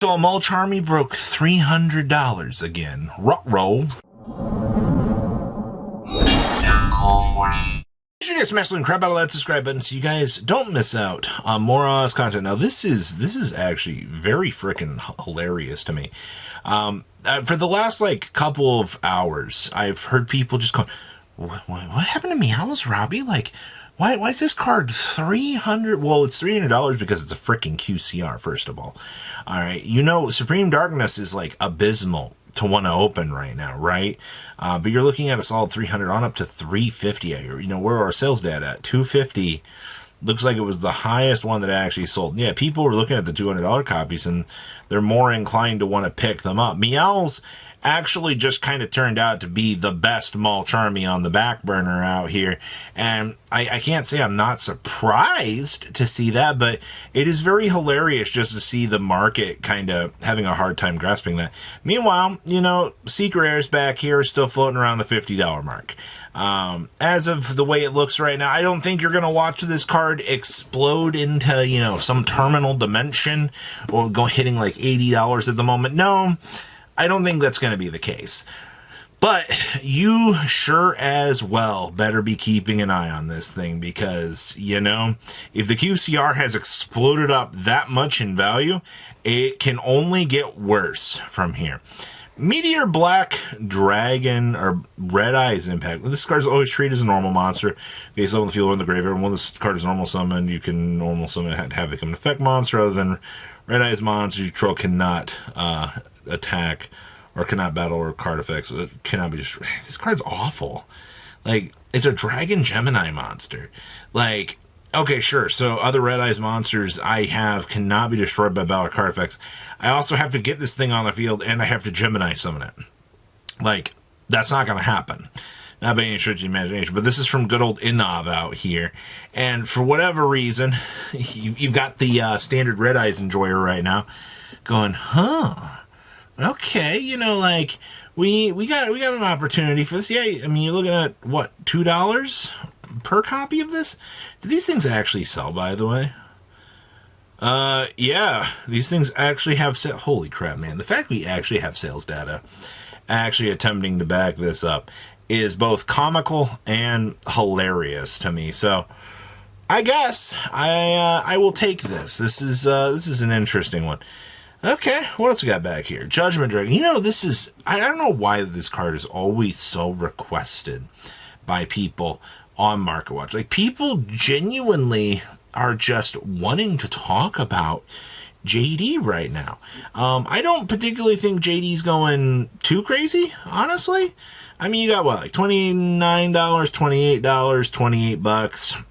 So a mulch army broke $300 again. Roll. Make sure you guys smash the crap out of that subscribe button so you guys don't miss out on more Oz content. Now this is actually very freaking hilarious to me. For the last like couple of hours, I've heard people just go, what happened to Meows, Robbie? Like, why is this card 300? Well, it's $300 because it's a freaking QCR, first of all. All right. You know, Supreme Darkness is like abysmal to want to open right now, right? But you're looking at a solid 300 on up to 350. You know, where are our sales data at? 250. Looks like it was the highest one that actually sold. Yeah, people were looking at the $200 copies and they're more inclined to want to pick them up. Meows actually just kind of turned out to be the best mulch army on the back burner out here. And I can't say I'm not surprised to see that, but it is very hilarious just to see the market kind of having a hard time grasping that. Meanwhile, you know, Secret Airs back here are still floating around the $50 mark. As of the way it looks right now, I don't think you're going to watch this card explode into, you know, some terminal dimension or go hitting like $80 at the moment. No, I don't think that's going to be the case. But you sure as well better be keeping an eye on this thing because, you know, if the QCR has exploded up that much in value, it can only get worse from here. Meteor Black Dragon or Red Eyes Impact. This card is always treated as a normal monster. Face up on the field or in the graveyard. When this card is normal summon, you can normal summon it, have it become an effect monster. Other than Red Eyes monsters, you control cannot attack or cannot battle or card effects. It cannot be destroyed. This card's awful. Like, it's a Dragon Gemini monster. Like, okay, sure. So other Red Eyes monsters I have cannot be destroyed by battle or card effects. I also have to get this thing on the field and I have to Gemini summon it. Like, that's not going to happen. Not by any stretch of the imagination, but this is from good old Inov out here. And for whatever reason, you've got the standard Red Eyes enjoyer right now going, huh? Okay, you know, like, we got an opportunity for this. Yeah, I mean, you're looking at, what, $2 per copy of this? Do these things actually sell, by the way? Yeah, these things actually have holy crap, man. The fact we actually have sales data actually attempting to back this up is both comical and hilarious to me. So, I guess I will take this. This is an interesting one. Okay, what else we got back here? Judgment Dragon. You know, this is... I don't know why this card is always so requested by people on MarketWatch. Like, people genuinely are just wanting to talk about JD right now. I don't particularly think JD's going too crazy, honestly. I mean, you got what, like $29, $28, $28,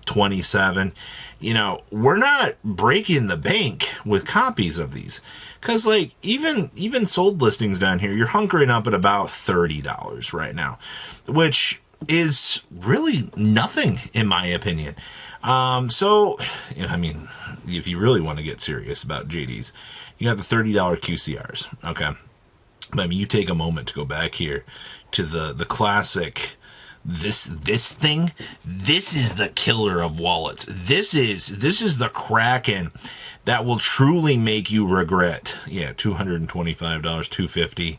$27. You know, we're not breaking the bank with copies of these. Because, like, even sold listings down here, you're hunkering up at about $30 right now. Which is really nothing, in my opinion. So, you know, I mean, if you really want to get serious about JDs, you got the $30 QCRs, okay? But, I mean, you take a moment to go back here to the classic... This thing, this is the killer of wallets. This is the Kraken that will truly make you regret. Yeah, $225, $250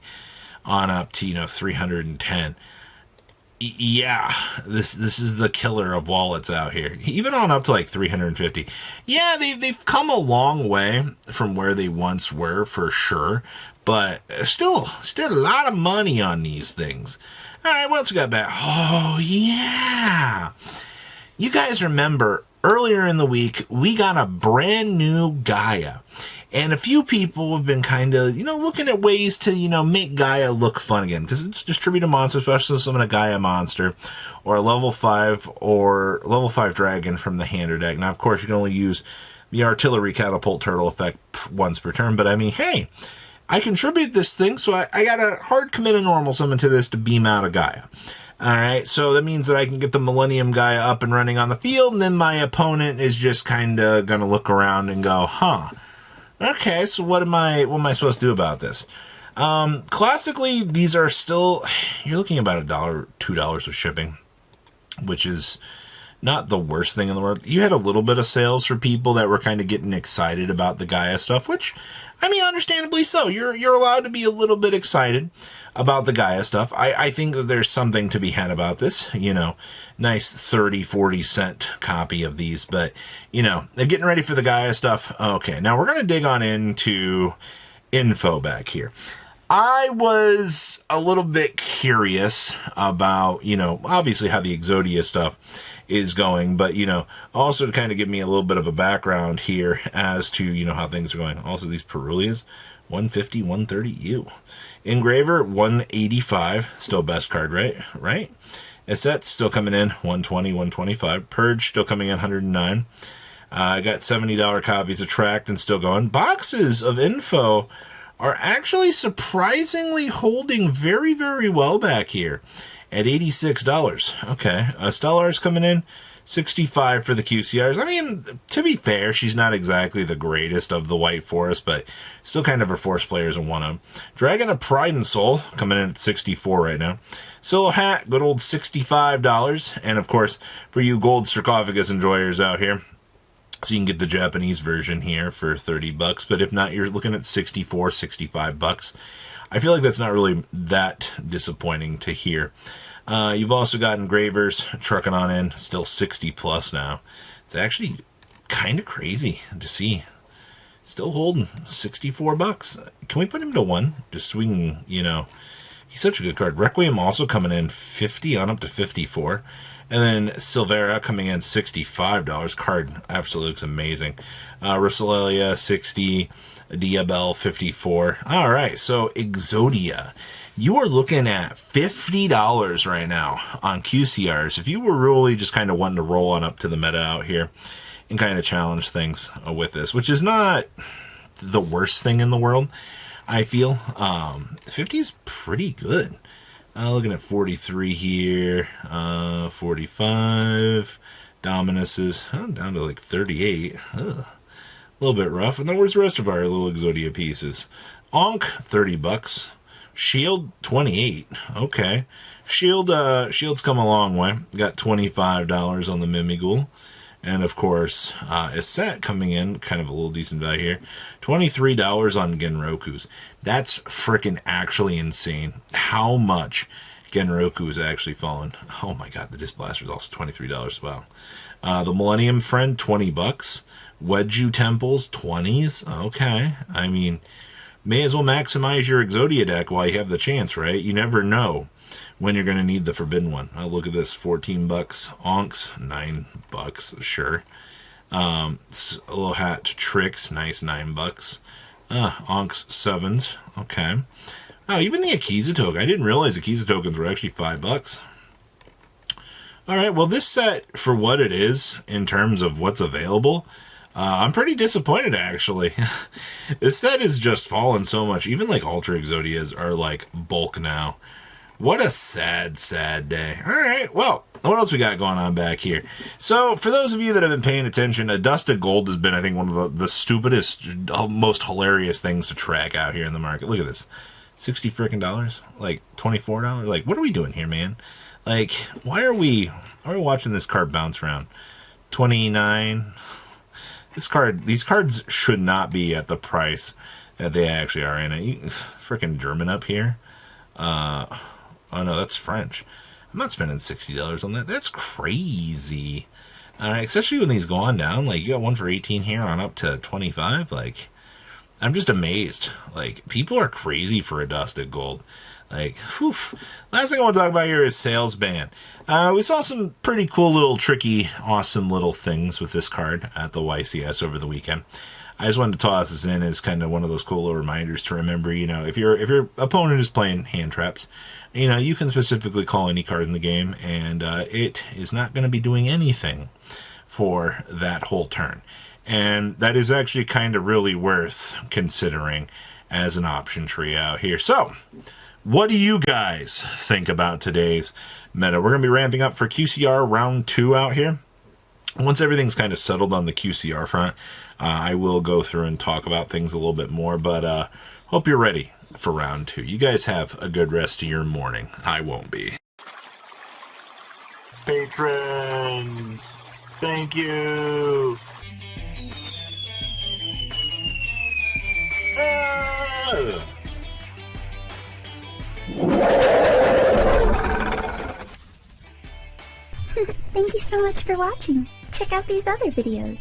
on up to, you know, $310. Yeah, this is the killer of wallets out here. Even on up to like $350. Yeah, they've come a long way from where they once were for sure, but still a lot of money on these things. All right, what else we got back? Oh, yeah. You guys remember earlier in the week, we got a brand new Gaia. And a few people have been kind of, you know, looking at ways to, you know, make Gaia look fun again. Because it's distributed monster, especially summon a Gaia monster. Or a level 5 dragon from the Hander deck. Now, of course, you can only use the artillery catapult turtle effect once per turn. But I mean, hey... I contribute this thing, so I got a hard commit a normal summon to this to beam out a Gaia. Alright, so that means that I can get the Millennium Gaia up and running on the field, and then my opponent is just kind of going to look around and go, huh, okay, so what am I supposed to do about this? Classically, these are still, you're looking at about $1, $2 with shipping, which is not the worst thing in the world. You had a little bit of sales for people that were kind of getting excited about the Gaia stuff, which, I mean, understandably so. You're allowed to be a little bit excited about the Gaia stuff. I think that there's something to be had about this, you know, nice 30, 40 cent copy of these, but, you know, they're getting ready for the Gaia stuff. Okay, now we're going to dig on into info back here. I was a little bit curious about, you know, obviously how the Exodia stuff is going, but, you know, also to kind of give me a little bit of a background here as to, you know, how things are going. Also, these Perulias, 150, 130, ew. Engraver, 185, still best card, right? Esset still coming in, 120, 125. Purge still coming in, 109. I got $70 copies of Tracked and still going. Boxes of info are actually surprisingly holding very, very well back here at $86. Okay, Stellar's coming in, 65 for the QCRs. I mean, to be fair, she's not exactly the greatest of the White Forest, but still kind of her force players in one of them. Dragon of Pride and Soul coming in at 64 right now. Silo Hat, good old $65. And of course, for you gold sarcophagus enjoyers out here, so you can get the Japanese version here for $30, but if not, you're looking at 64, 65 bucks. I feel like that's not really that disappointing to hear. You've also got engravers trucking on in, still 60 plus now. It's actually kind of crazy to see. Still holding 64 bucks. Can we put him to 1? Just so we can, you know, he's such a good card. Requiem also coming in 50 on up to 54. And then Silvera coming in $65. Card absolutely looks amazing. Rosalia 60, Diabel 54. All right, so Exodia. You are looking at $50 right now on QCRs. If you were really just kind of wanting to roll on up to the meta out here and kind of challenge things with this, which is not the worst thing in the world, I feel. 50 is pretty good. Looking at 43 here, 45. Dominus is down to like 38. A little bit rough. And then where's the rest of our little Exodia pieces? Onk, $30. Shield, 28. Okay. Shield's come a long way. Got $25 on the Mimighoul. And of course, Esset coming in, kind of a little decent value here. $23 on Genroku's. That's freaking actually insane. How much Genroku is actually fallen. Oh my god, the Disc Blaster is also $23 as well. The Millennium Friend, $20. Wedju Temples, 20s. Okay. I mean, may as well maximize your Exodia deck while you have the chance, right? You never know when you're going to need the Forbidden one. Oh, look at this, $14. Onks, $9, sure. A little hat Tricks, nice, $9. Onks, 7s, okay. Oh, even the Akiza token. I didn't realize Akiza tokens were actually $5. All right, well, this set, for what it is, in terms of what's available, I'm pretty disappointed, actually. This set is just fallen so much. Even, like, Ultra Exodias are, like, bulk now. What a sad, sad day. All right, well, what else we got going on back here? So, for those of you that have been paying attention, a Dust of Gold has been, I think, one of the stupidest, most hilarious things to track out here in the market. Look at this. $60 freaking dollars? Like, $24? Like, what are we doing here, man? Like, why are we watching this card bounce around? 29. These cards should not be at the price that they actually are in. Freaking German up here. Oh no, that's French. I'm not spending $60 on that. That's crazy. Especially when these go on down. Like, you got one for 18 here on up to 25. Like, I'm just amazed. Like, people are crazy for a Dusted Gold. Like, whew. Last thing I want to talk about here is Sales Ban. We saw some pretty cool little tricky, awesome little things with this card at the YCS over the weekend. I just wanted to toss this in as kind of one of those cool little reminders to remember, you know, if your opponent is playing hand traps, you know, you can specifically call any card in the game, and it is not going to be doing anything for that whole turn. And that is actually kind of really worth considering as an option tree out here. So, what do you guys think about today's meta? We're going to be ramping up for QCR round 2 out here. Once everything's kind of settled on the QCR front, I will go through and talk about things a little bit more, but hope you're ready for round 2. You guys have a good rest of your morning. I won't be. patrons. Thank you. Thank you so much for watching. Check out these other videos.